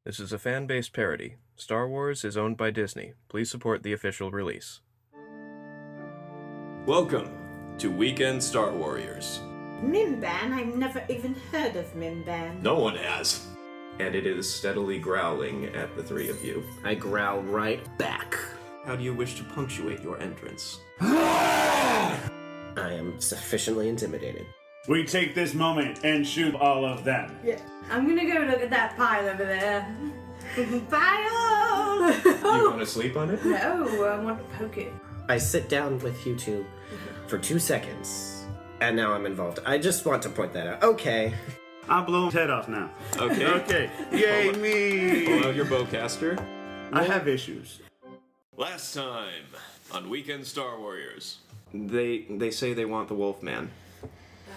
This is a fan-based parody. Star Wars is owned by Disney. Please support the official release. Welcome to Weekend Star Warriors. Mimban? I've never even heard of Mimban. No one has. And it is steadily growling at the three of you. I growl right back. How do you wish to punctuate your entrance? I am sufficiently intimidated. We take this moment and shoot all of them. Yeah. I'm gonna go look at that pile over there. Pile! You want to sleep on it? No, I want to poke it. I sit down with you two for 2 seconds, and now I'm involved. I just want to point that out. Okay. I'll blow his head off now. Okay. Okay. Yay, me! Pull out your bowcaster. I have issues. Last time on Weekend Star Warriors. They say they want the wolfman.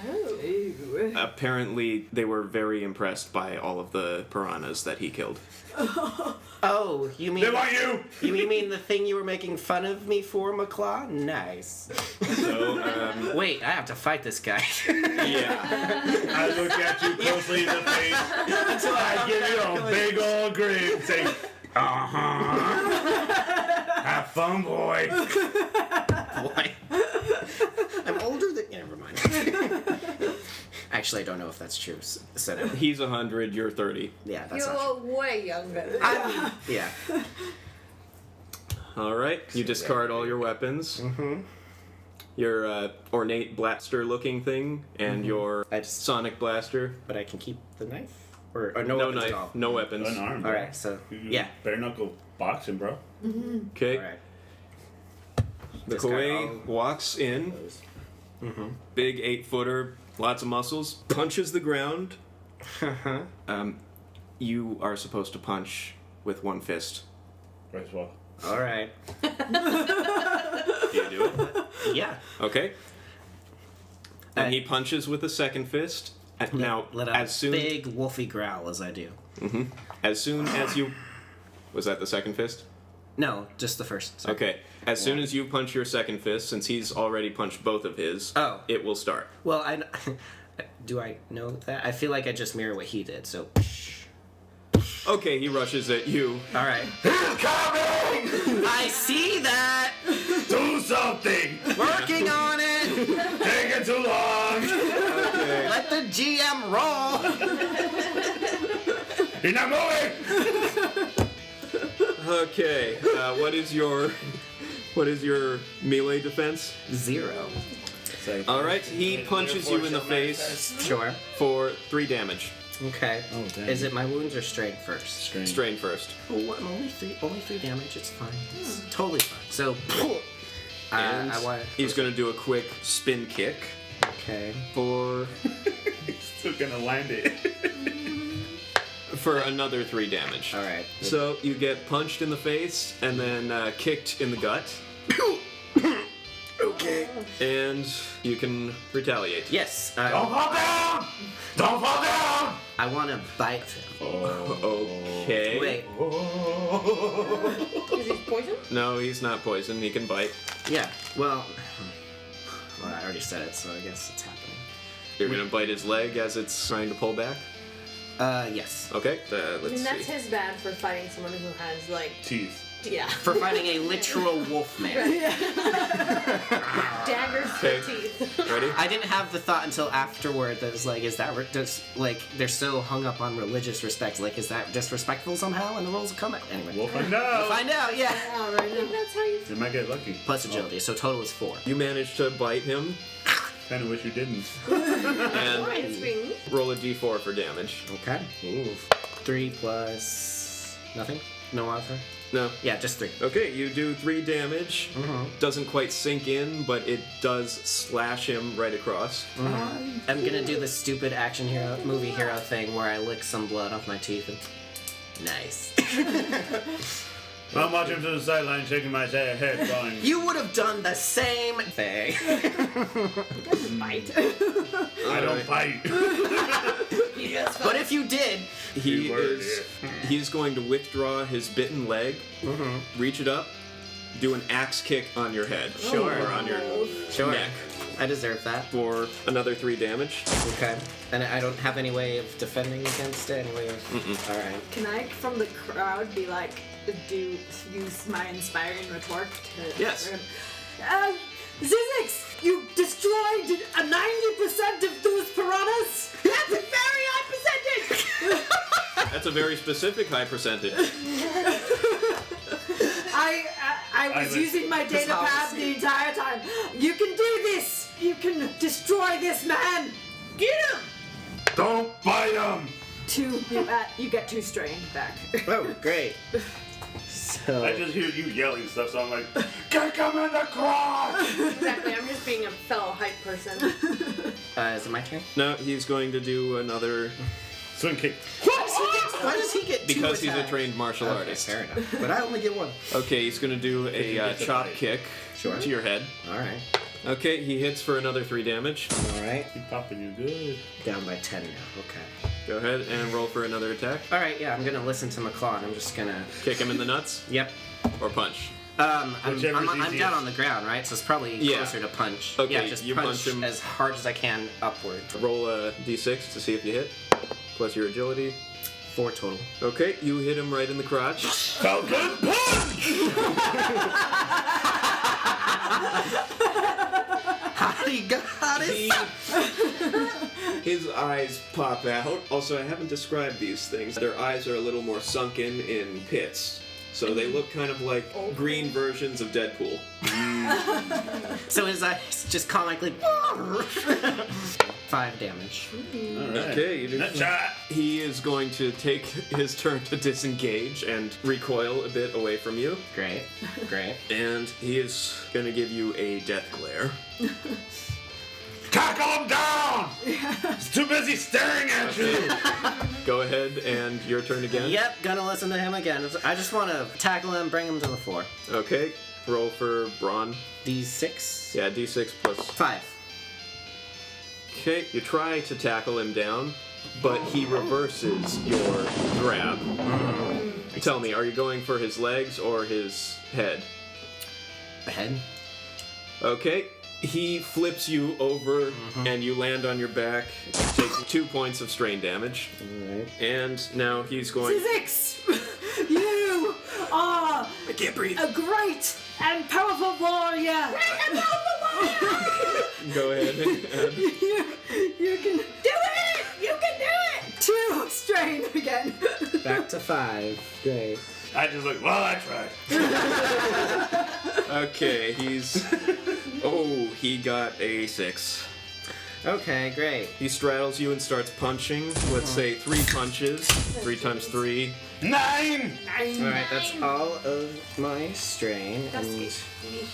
Oh. Apparently, they were very impressed by all of the piranhas that he killed. Oh, you mean... They want you! You mean the thing you were making fun of me for, McClaw? Nice. So, Wait, I have to fight this guy. yeah. I look at you closely in the face until I give you a big old grin and say, have fun, boy. Boy. I'm older than... Yeah, never mind. Actually, I don't know if that's true. So, He's 100, you're 30. yeah, that's not true. You're way younger. Yeah. Alright, you discard all your weapons. Mm-hmm. Your ornate blaster-looking thing, and your I just... sonic blaster. But I can keep the knife? Or no No weapons knife, at all? no weapons. Unarmed, bro. Alright, so... Yeah. Bare knuckle boxing, bro. Okay, Alright. the Discard Coway all walks in, those. Mm-hmm. big 8-footer, lots of muscles, punches the ground. You are supposed to punch with one fist. Right as well. Alright. Do you do it? Yeah. Okay. And he punches with the second fist. Now, Let out as a soon big wolfy growl as I do. as you was that the second fist? No, just the first. Sorry. Okay. As soon as you punch your second fist, since he's already punched both of his, Oh. it will start. Well, do I know that? I feel like I just mirror what he did, so... Okay, he rushes at you. Alright. He's coming! I see that! Do something! Working on it! Taking too long! Okay. Let the GM roll! He's not moving! Okay. What is your melee defense? 0. All right. He punches you in the face Sure. for 3 damage. Okay. Oh, damn. Is it my wounds or strain first? Strain first. Oh, I'm only three damage. It's fine. It's totally fine. So, And I want. he's going to do a quick spin kick Okay. for Still gonna land it. another 3 damage. All right. So you get punched in the face and then kicked in the gut, Okay. and you can retaliate. Yes. Don't fall down! Don't fall down! I want to bite him. Okay. Wait. Is he poison? No, he's not poisoned. He can bite. Yeah. Well, I already said it, so I guess it's happening. You're gonna bite his leg as it's trying to pull back. Yes. Okay. I Let's mean, that's see. his bad for fighting someone who has, like, Teeth. yeah, For finding a literal wolfman. daggers Okay. for teeth. Ready? I didn't have the thought until afterward that was like, is that just like they're so hung up on religious respect? Like, is that disrespectful somehow? And the rules will come out anyway. We'll find out. Find out, yeah. I think that's how you. You might get lucky. Plus agility, so total is 4. You managed to bite him Kinda wish you didn't. and It's being. roll a d4 for damage. Okay. Ooh. 3 plus nothing. No modifier. No. Yeah, just 3. Okay, you do 3 damage. Doesn't quite sink in, but it does slash him right across. I'm gonna do the stupid movie hero thing where I lick some blood off my teeth and. Nice. I'm watching from the sideline, shaking my head, going, You would have done the same thing. Bite. I don't fight. But if you did, He's going to withdraw his bitten leg, reach it up, do an axe kick on your head. Sure. Or on your Sure. neck. I deserve that. for another 3 damage. Okay. And I don't have any way of defending against it? Any way of... Mm-mm. All right. Can I, from the crowd, be like, use my inspiring retort to... Yes. Zyzzix, you destroyed 90% of those piranhas. That's a very high percentage! That's a very specific high percentage. I was using my data pad the entire time. You can do this. You can destroy this man. Get him! Don't bite him! 2. You get 2 strain back. Oh, great. So... I just hear you yelling stuff, so I'm like, kick him in the crotch! Exactly, I'm just being a fellow hype person. is it my turn? No, he's going to do another Swing kick. Why does he get 2 because he's a attacks? trained martial Okay, artist. fair enough. But I only get 1. Okay, he's going to do a gets a chop bite. kick Sure. to your head. All right. Okay, he hits for another 3 damage. All right. Keep popping you good. Down by 10 now. Okay. Go ahead and roll for another attack. All right, yeah, I'm gonna listen to McClaw, and I'm just gonna... Kick him in the nuts Yep. or punch. I'm Whichever's down easiest. on the ground, right? So it's probably Yeah. closer to punch. Okay, yeah, just you punch punch him. as hard as I can upward. Roll a d6 to see if you hit, plus your agility. 4 total. Okay, you hit him right in the crotch. Falcon punch! His eyes pop out. Also, I haven't described these things. Their eyes are a little more sunken in pits. So they look kind of like green versions of Deadpool. So his eyes just comically... 5 damage. Alright. Okay, you do. Nut shot! He is going to take his turn to disengage and recoil a bit away from you. Great. Great. And he is going to give you a death glare. Tackle him down! He's too busy staring at you! Go ahead and your turn again. Yep, gonna listen to him again. I just want to tackle him, bring him to the floor. Okay, roll for Braun. D6? Yeah, d6 plus. 5. Okay, you try to tackle him down, but he reverses your grab. Tell me, are you going for his legs or his head? The head? Okay, he flips you over and you land on your back. Takes 2 points of strain damage. Alright. And now he's going. Zyzzix, you are I can't breathe. a great and powerful warrior. Go ahead. You can do it. You can do it. 2 strain again. Back to 5. Great. I just look, well, I tried. Okay, he's. Oh, he got a 6. Okay, great. He straddles you and starts punching. Let's say 3 punches. 3 times 3. 9! Alright, that's all of my strain. And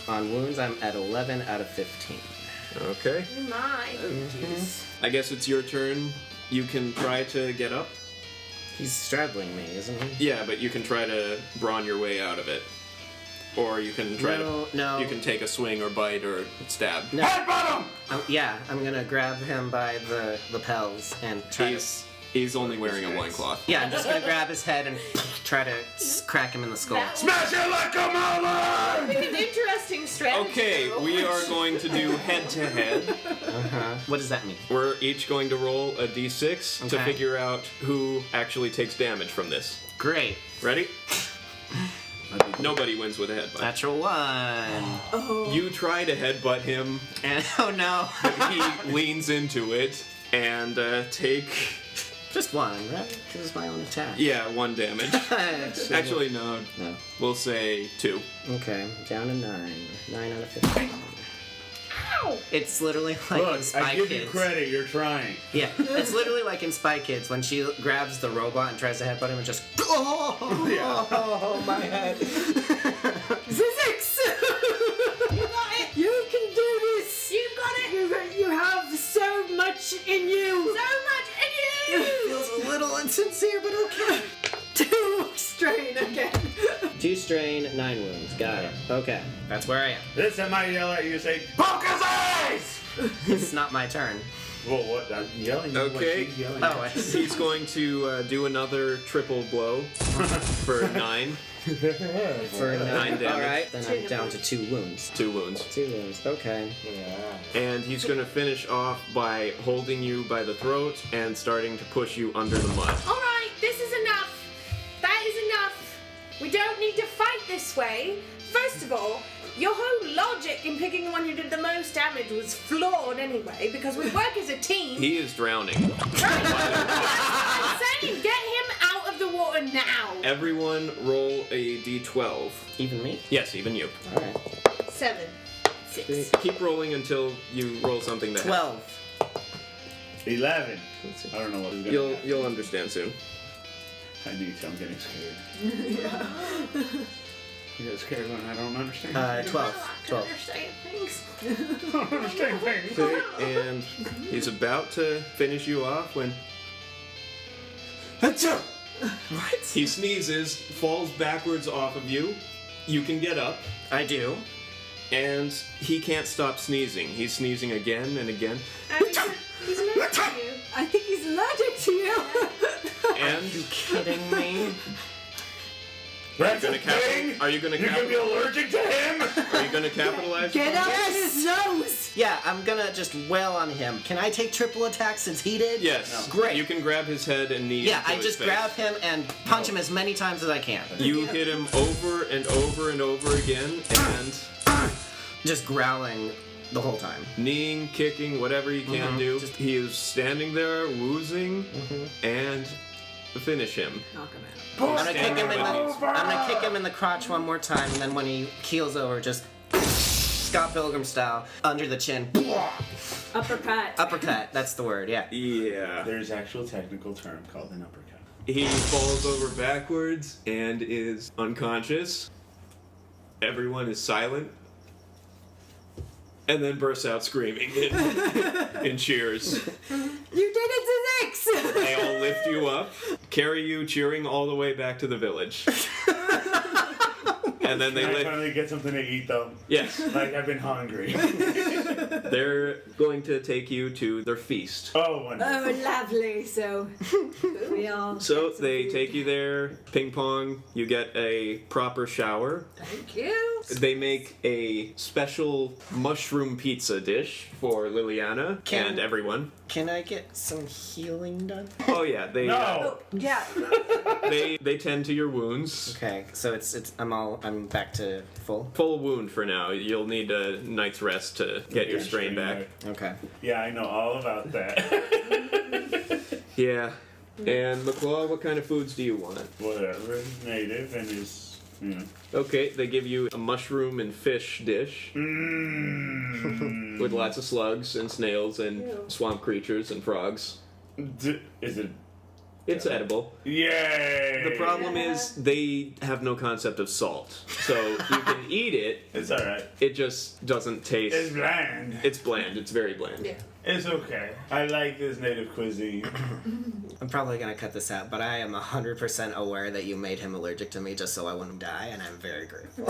on wounds, I'm at 11 out of 15. Okay. Mine. I guess it's your turn. You can try to get up. He's straddling me, isn't he? Yeah, but you can try to brawn your way out of it. Or you can try No, to. no. You can take a swing or bite or stab. No. Headbutt him! Yeah, I'm gonna grab him by the lapels and try to... He's only wearing a loincloth. Yeah, I'm just gonna grab his head and try to crack him in the skull. Smash it like a melon! An interesting strategy. Okay, we are going to do head to head. What does that mean? We're each going to roll a d6 to Okay. figure out who actually takes damage from this. Great. Ready? Nobody wins with a headbutt. Natural 1. You try to headbutt him, And oh no. but he leans into it and take. Just 1, right? Because it's my own attack. Yeah, 1 damage. Actually, no. No. We'll say 2. Okay, down to 9. 9 out of 15. Ow! It's literally like in Look, Spy I give Kids. you credit, you're trying. Yeah, it's literally like in Spy Kids when she grabs the robot and tries to headbutt him and just oh my head. Zyzzix, you got it. You can do this. You got it. You have so much in you. So much in you. Feels a little insincere, but okay. 2 strain again. 2 strain, 9 wounds. Got it. Okay, that's where I am. This time I yell at you, say, poke his eyes! It's not my turn. Well, what? I'm yelling. What Okay. she's yelling. Oh, I see. He's going to do another triple blow for 9. For 9 damage. Alright, then I'm down to 2 wounds. 2 wounds. 2 wounds, okay. And he's going to finish off by holding you by the throat and starting to push you under the mud. Alright, this is enough. That is enough. We don't need to fight this way. First of all, your whole logic in picking the one who did the most damage was flawed anyway, because we work as a team. He is drowning. Right. I'm saying get him out of the water now. Everyone roll a d12. Even me? Yes, even you. Alright. 7. 6. Keep rolling until you roll something that 12. 11. I don't know what is going to You'll understand soon. I need to. I'm getting scared. You get scared when I don't understand. 12. 12. Understand things. I don't understand things. Okay, and he's about to finish you off when What? he sneezes, falls backwards off of you. You can get up, I do. and he can't stop sneezing. He's sneezing again and again. He's allergic to you. I think he's allergic to you. And Kidding me? That's gonna a thing? are you gonna You're going to be allergic to him? Are you gonna capitalize? Get up in his nose. Yeah, I'm gonna just wail on him. Can I take triple attack since he did? Yes. Great. You can grab his head and knee. Yeah, into I his just face. grab him and punch him as many times as I can. You hit him over and over and over again, and Just growling the whole time. kneeing, kicking, whatever you can do. He is standing there, woozing, and finish him. Knock him out. I'm gonna kick him in the Standing I'm gonna kick him in the crotch one more time, and then when he keels over, just Scott Pilgrim style, under the chin. Uppercut. Uppercut, that's the word, yeah. Yeah. There's actual technical term called an uppercut. He falls over backwards and is unconscious. Everyone is silent. And then bursts out screaming in cheers. You did it, Zyzzix. They all lift you up, carry you cheering all the way back to the village. And then they Can I lift. finally get something to eat, though? Yes, Like, I've been hungry. they're going to take you to their feast. Oh, wonderful. Oh, lovely. So we all. So get some they food. take you there, ping pong, you get a proper shower. Thank you. They make a special mushroom pizza dish for Liliana and everyone. Can I get some healing done? Oh yeah, they No! Yeah. they tend to your wounds. Okay, so I'm back to full. Full wound for now. You'll need a night's rest to get your strain back. Okay. Yeah, I know all about that. Yeah. And McClaw, what kind of foods do you want? Whatever. Native and is, you know. Okay, they give you a mushroom and fish dish Mmm. with lots of slugs and snails and Ew. swamp creatures and frogs. Is it? It's edible. Yay! The problem is they have no concept of salt. So you can eat it, It's alright. it just doesn't taste. It's bland. It's bland. It's very bland. Yeah. It's okay. I like this native cuisine. I'm probably gonna cut this out, but I am 100% aware that you made him allergic to me just so I wouldn't die, and I'm very grateful.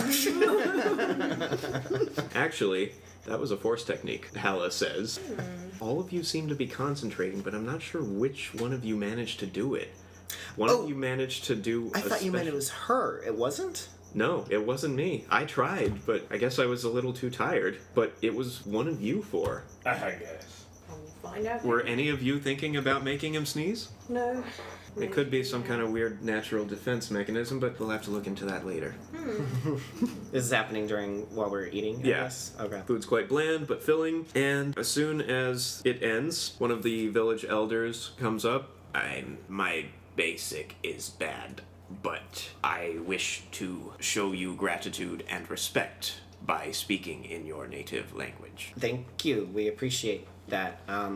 Actually, that was a force technique, Hala says. All of you seem to be concentrating, but I'm not sure which one of you managed to do it. One Oh. of you managed to do I thought you meant it was her. It wasn't? No, it wasn't me. I tried, but I guess I was a little too tired. But it was one of you four. I guess. I'll find out. Were any of you thinking about making him sneeze? No. It could be some kind of weird natural defense mechanism, but we'll have to look into that later. This is happening while we're eating, I Yeah. guess? Okay. Food's quite bland, but filling, and as soon as it ends, one of the village elders comes up. My basic is bad, but I wish to show you gratitude and respect by speaking in your native language. Thank you. We appreciate that. Not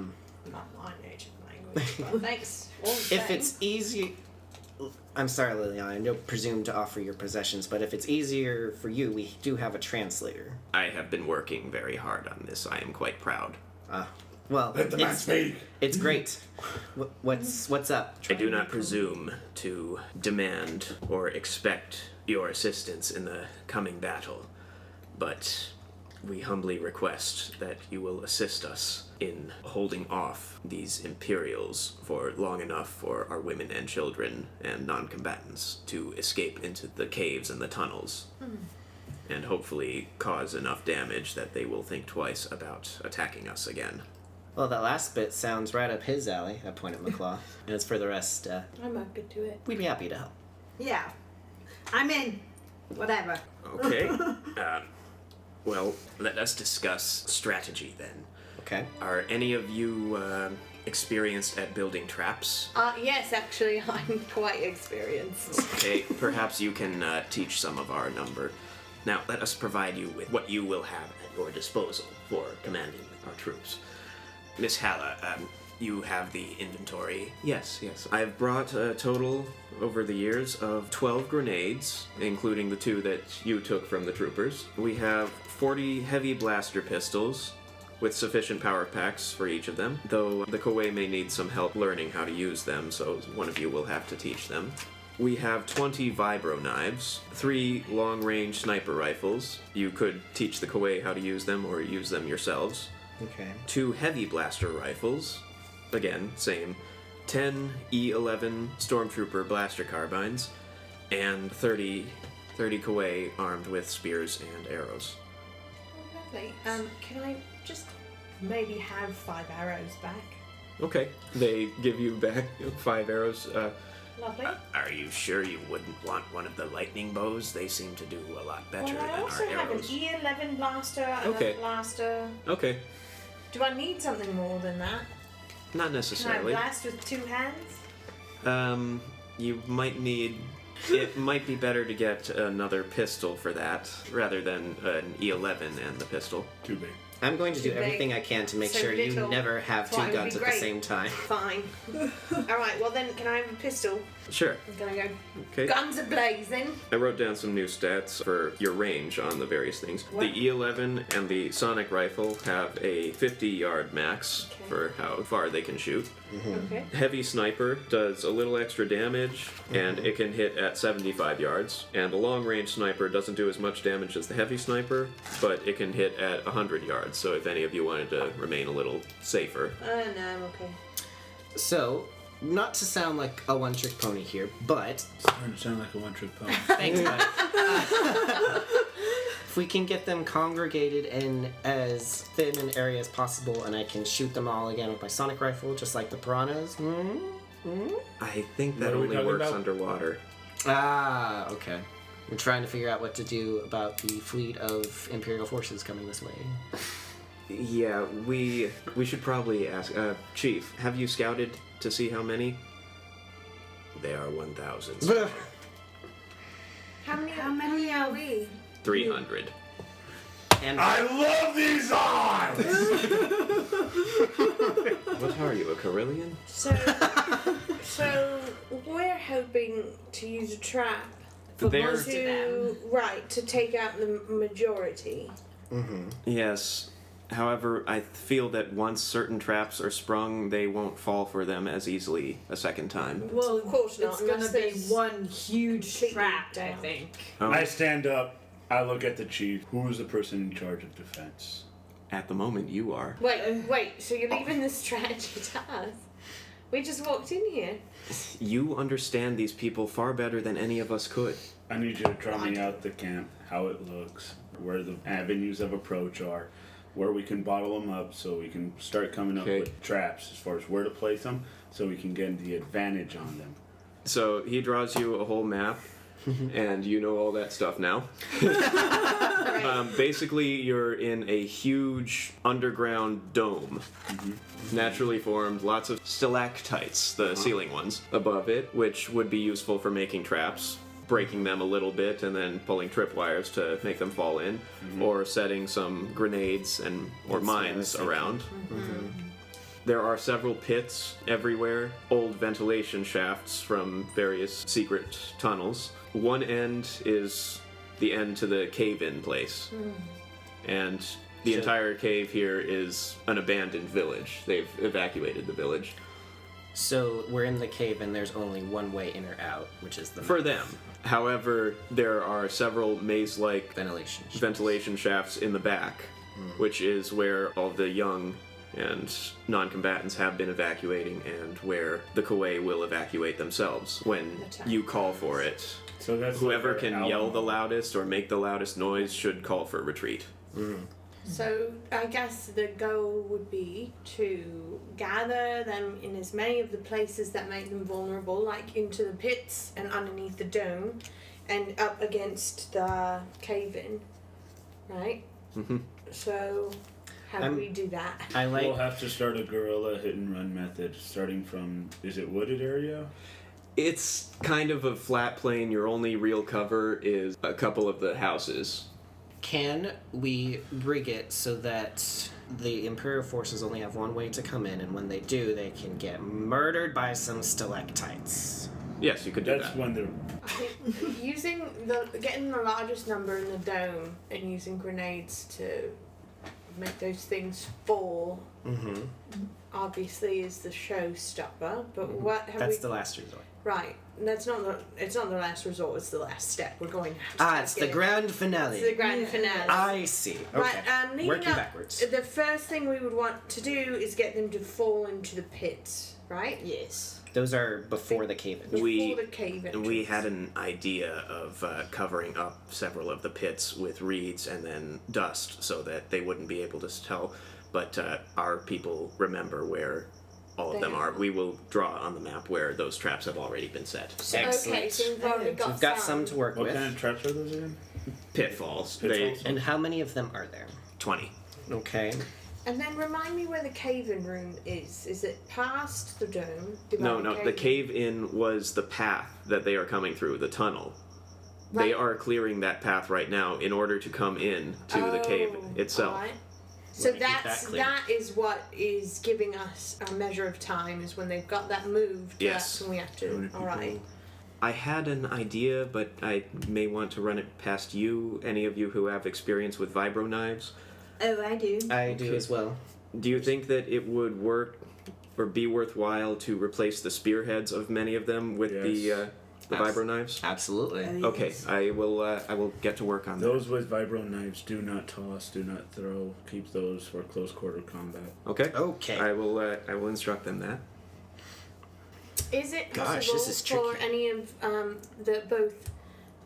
my native language, but thanks. All the If same. it's easy... I'm sorry, Liliana. I don't presume to offer your possessions, but if it's easier for you, we do have a translator. I have been working very hard on this. I am quite proud. Well, Let the man speak. it's great. What's up? I do not presume to demand or expect your assistance in the coming battle, but We humbly request that you will assist us in holding off these Imperials for long enough for our women and children and non-combatants to escape into the caves and the tunnels. And hopefully cause enough damage that they will think twice about attacking us again. Well, that last bit sounds right up his alley. I point at McClaw. And as for the rest, I'm open to it. we'd be happy to help. Yeah. I'm in. Whatever. Okay. Well, let us discuss strategy then. Okay. Are any of you experienced at building traps? Yes, actually, I'm quite experienced. Okay, perhaps you can teach some of our number. Now, let us provide you with what you will have at your disposal for commanding our troops. Miss Halla, you have the inventory. Yes. I've brought a total over the years of 12 grenades, including the 2 that you took from the troopers. We have 40 heavy blaster pistols, with sufficient power packs for each of them, though the Coway may need some help learning how to use them, so one of you will have to teach them. We have 20 vibro knives, 3 long-range sniper rifles. You could teach the Coway how to use them or use them yourselves. Okay. 2 heavy blaster rifles, again, same. 10 E11 Stormtrooper blaster carbines, and 30 Coway armed with spears and arrows. Lovely. Can I just maybe have 5 arrows back? Okay, they give you back 5 arrows. Lovely. Are you sure you wouldn't want one of the lightning bows? They seem to do a lot better Well, I than also our have an arrows. E11 blaster and Okay. a blaster. Okay, Do I need something more than that? not Can I necessarily. blast with 2 hands? You might need. It might be better to get another pistol for that rather than an E11 and the pistol. Too big. I'm going to do Too big. everything I can to make So sure you little. never have Well, it 2 would guns be at the great. same time. Fine. Alright, well then, can I have a pistol? Sure. I'm gonna go. Okay. Guns are blazing. I wrote down some new stats for your range on the various things. What? The E11 and the sonic rifle have a 50-yard max Okay. for how far they can shoot. Okay. Heavy sniper does a little extra damage, and it can hit at 75 yards. And the long-range sniper doesn't do as much damage as the heavy sniper, but it can hit at 100 yards. So if any of you wanted to remain a little safer. No, I'm okay. So, not to sound like a one-trick pony here, but Starting to sound like a one-trick pony. thanks, bud. If we can get them congregated in as thin an area as possible, and I can shoot them all again with my sonic rifle, just like the piranhas. I think What that are we only talking works about? underwater. Ah, okay. We're trying to figure out what to do about the fleet of Imperial forces coming this way. Yeah, we should probably ask. Chief, have you scouted to see how many? They are 1,000. How many are of- we? 300. And I love these odds! What are you, a Carillion? So we're hoping to use a trap For They're- most of them. to take out the majority. Yes. However, I feel that once certain traps are sprung, they won't fall for them as easily a second time. Well, Of course not, it's gonna unless be there's one huge completely trap, I down. think. I stand up. I look at the chief. Who's the person in charge of defense? At the moment, you are. Wait. So you're leaving this strategy to us? We just walked in here. You understand these people far better than any of us could. I need you to draw me out the camp, how it looks, where the avenues of approach are, where we can bottle them up so we can start coming up Okay. with traps as far as where to place them so we can get the advantage on them. So he draws you a whole map, and you know all that stuff now. Basically, you're in a huge underground dome, naturally formed, lots of stalactites, the ceiling ones, above it, which would be useful for making traps, breaking them a little bit, and then pulling tripwires to make them fall in, or setting some grenades or mines around. There are several pits everywhere, old ventilation shafts from various secret tunnels. One end is the end to the cave-in place. And the Sure. entire cave here is an abandoned village. They've evacuated the village. so we're in the cave, and there's only one way in or out, which is the For them. However, there are several maze-like ventilation. ventilation shafts in the back which is where all the young and non-combatants have been evacuating, and where the Coway will evacuate themselves when you call for it. So that's Whoever like can yell the loudest or make the loudest noise should call for retreat. So I guess the goal would be to gather them in as many of the places that make them vulnerable, like into the pits and underneath the dome, and up against the cave-in, right? Mm-hmm. So how do we do that? We'll have to start a guerrilla hit-and-run method, starting from, is it wooded area? It's kind of a flat plain. Your only real cover is a couple of the houses. Can we rig it so that the Imperial forces only have one way to come in, and when they do, they can get murdered by some stalactites? Yes, you could do That's that. when they're... I think getting the largest number in the dome and using grenades to make those things fall obviously is the showstopper. But what have That's the last resort. Right. It's not the last resort, it's the last step. We're going to have to It's the grand finale. It's the grand finale. I see. Okay. Right, leading Working up, backwards. The first thing we would want to do is get them to fall into the pits, right? Yes. Those are before the cave-in. Before the cave entrance. We had an idea of covering up several of the pits with reeds and then dust so that they wouldn't be able to tell. But our people remember where all of them are. We will draw on the map where those traps have already been set. Excellent. Okay, so we've already got, We've got some to work What with. kind of traps are those again? Pitfalls. Pitfalls. And how many of them are there? 20. Okay. And then remind me where the cave-in room is. Is it past the dome? No, the cave-in was the path that they are coming through, the tunnel. They Right. are clearing that path right now in order to come in to the cave itself. Alright. So me keep that clear. that is what is giving us a measure of time, is when they've got that moved. Yes. That's when we have How to. many people- Alright. I had an idea, but I may want to run it past you, any of you who have experience with vibro knives. Oh, I do. I do as well. Do you think that it would work or be worthwhile to replace the spearheads of many of them with Yes. the vibro knives? Absolutely. Okay, I will get to work on that. Those with vibro knives, do not toss, do not throw. Keep those for close quarter combat. Okay. Okay. I will instruct them that. Is it Gosh, possible this is for tricky. any of the both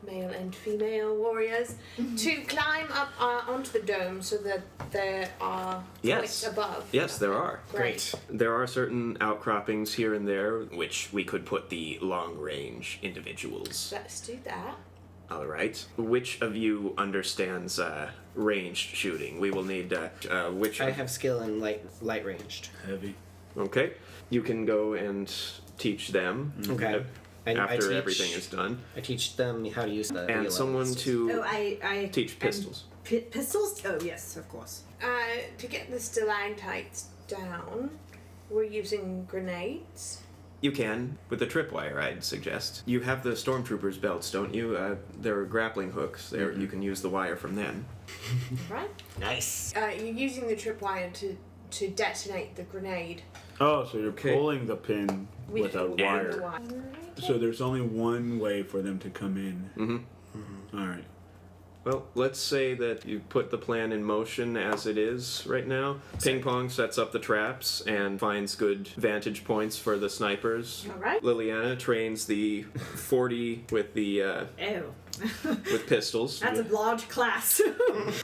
male and female warriors to climb up onto the dome so that there are Yes. points above? Yes, there are. Great. There are certain outcroppings here and there which we could put the long-range individuals. Let's do that. All right. Which of you understands ranged shooting? We will need which. I have skill in light ranged. Heavy. Okay. You can go and teach them. Okay. And I After teach- everything is done, I teach them how to use the and ELO someone pistols. to Oh, I teach pistols. Pistols? Oh, yes, of course. To get the stalactites down, we're using grenades. You can with the tripwire. I'd suggest you have the stormtroopers' belts, don't you? There are grappling hooks. There, you can use the wire from them. Right? Nice. You're using the tripwire to detonate the grenade. Oh, so you're Okay. pulling the pin with a the wire. wire. So there's only one way for them to come in. Mm-hmm. All right. Well, let's say that you put the plan in motion as it is right now. Ping Pong sets up the traps and finds good vantage points for the snipers. All right. Liliana trains the 40 with the Oh. with pistols. That's a large class.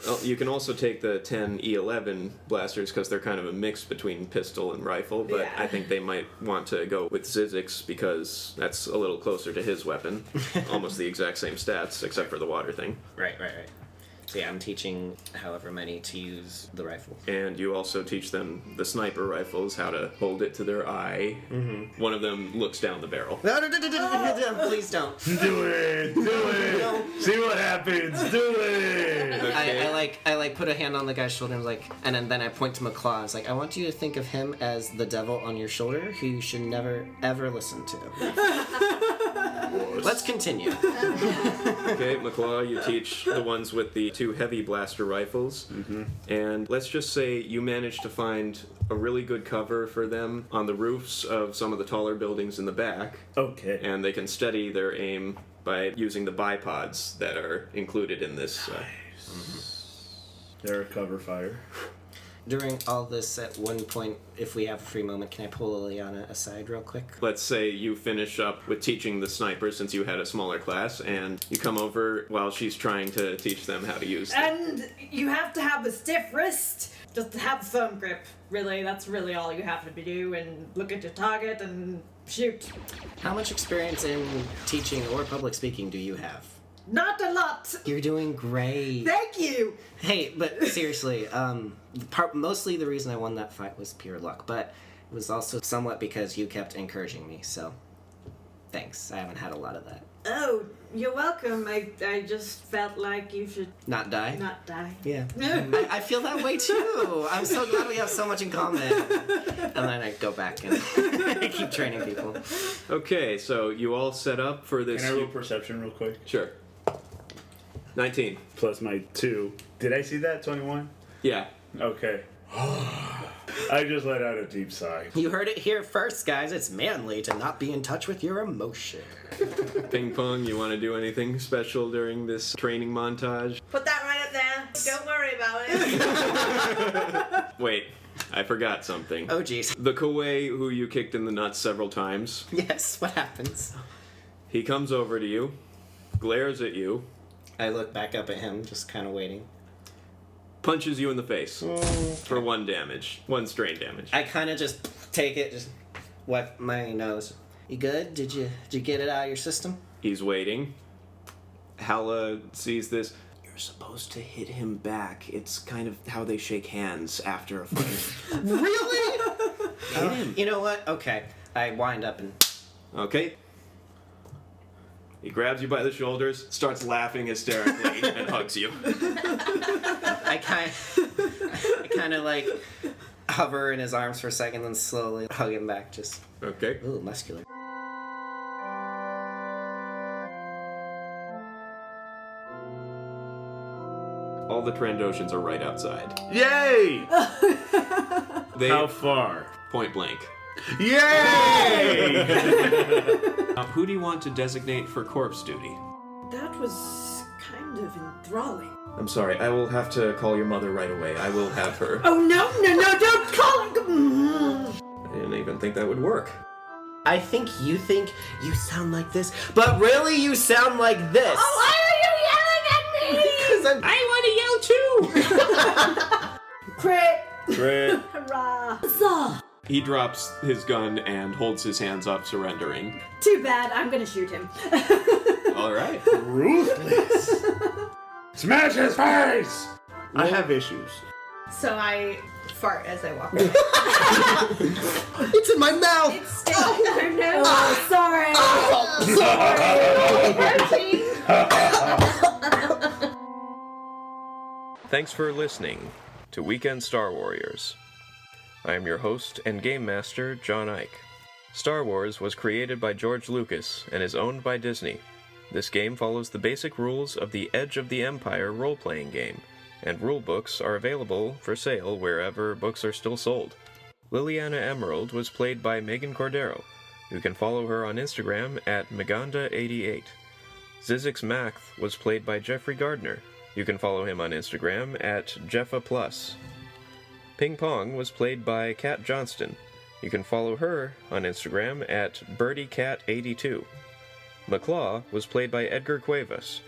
Well, you can also take the 10 E11 blasters because they're kind of a mix between pistol and rifle, but Yeah. I think they might want to go with Zyzzix because that's a little closer to his weapon. Almost the exact same stats except for the water thing. Right. So yeah, I'm teaching however many to use the rifle. And you also teach them the sniper rifles, how to hold it to their eye. Mm-hmm. One of them looks down the barrel. No, please don't. Do it! Do it! See what happens! Do it! Okay. I like put a hand on the guy's shoulder and then I point to McClaw. It's like, I want you to think of him as the devil on your shoulder who you should never ever listen to. Let's continue. Okay, McClaw, you teach the ones with the 2 heavy blaster rifles. Mm-hmm. And let's just say you managed to find a really good cover for them on the roofs of some of the taller buildings in the back. Okay. And they can steady their aim by using the bipods that are included in this. They're a cover fire. During all this, at one point, if we have a free moment, can I pull Liliana aside real quick? Let's say you finish up with teaching the sniper since you had a smaller class, and you come over while she's trying to teach them how to use them. And you have to have a stiff wrist. Just have a firm grip. Really, that's really all you have to do. And look at your target and shoot. How much experience in teaching or public speaking do you have? Not a lot. You're doing great. Thank you. Hey, but seriously, mostly the reason I won that fight was pure luck, but it was also somewhat because you kept encouraging me, so thanks. I haven't had a lot of that. Oh, you're welcome. I just felt like you should Not die? not die. Yeah. I feel that way too. I'm so glad we have so much in common. And then I go back and I keep training people. Okay, so you all set up for this. Can I roll perception real quick? Sure. 19. Plus my 2. Did I see that? 21? Yeah. Okay. I just let out a deep sigh. You heard it here first, guys. It's manly to not be in touch with your emotion. Ping Pong, you want to do anything special during this training montage? Put that right up there. Don't worry about it. Wait, I forgot something. Oh, jeez. The Coway who you kicked in the nuts several times, Yes, what happens? he comes over to you, glares at you, I look back up at him, just kind of waiting. punches you in the face for 1 damage. 1 strain damage. I kind of just take it, just wipe my nose. You good? Did you get it out of your system? He's waiting. Hala sees this. You're supposed to hit him back. It's kind of how they shake hands after a fight. Really? Hit him. You know what? Okay. I wind up and... Okay. He grabs you by the shoulders, starts laughing hysterically, and hugs you. I kind of like hover in his arms for a second, then slowly hug him back. Just Okay. ooh, muscular. All the Trandoshans are right outside. Yay! They How far? point blank. Yay! Who do you want to designate for corpse duty? That was kind of enthralling. I'm sorry, I will have to call your mother right away. I will have her. Oh, no, don't call it. I didn't even think that would work. I think you sound like this, but really you sound like this. Oh, why are you yelling at me? Because I want to yell too. Crit. Crit. Hurrah. Huzzah. He drops his gun and holds his hands up, surrendering. Too bad. I'm gonna shoot him. All right. Ruthless. Smash his face! I have issues. So I fart as I walk away. it's in my mouth. It's still oh, no. Oh, sorry. Thanks for listening to Weekend Star Warriors. I am your host and game master, John Ike. Star Wars was created by George Lucas and is owned by Disney. This game follows the basic rules of the Edge of the Empire role-playing game, and rulebooks are available for sale wherever books are still sold. Liliana Emerald was played by Megan Cordero. You can follow her on Instagram at Meganda88. Zyzzix Math was played by Jeffrey Gardner. You can follow him on Instagram at Jeffa+. Ping Pong was played by Kat Johnston. You can follow her on Instagram at BirdieCat82. McClaw was played by Edgar Cuevas.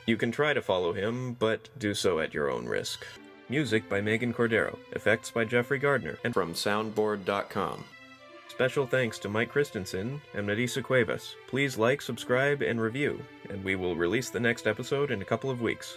You can try to follow him, but do so at your own risk. Music by Megan Cordero. Effects by Jeffrey Gardner, and from soundboard.com. Special thanks to Mike Christensen and Nadisa Cuevas. Please like, subscribe, and review, and we will release the next episode in a couple of weeks.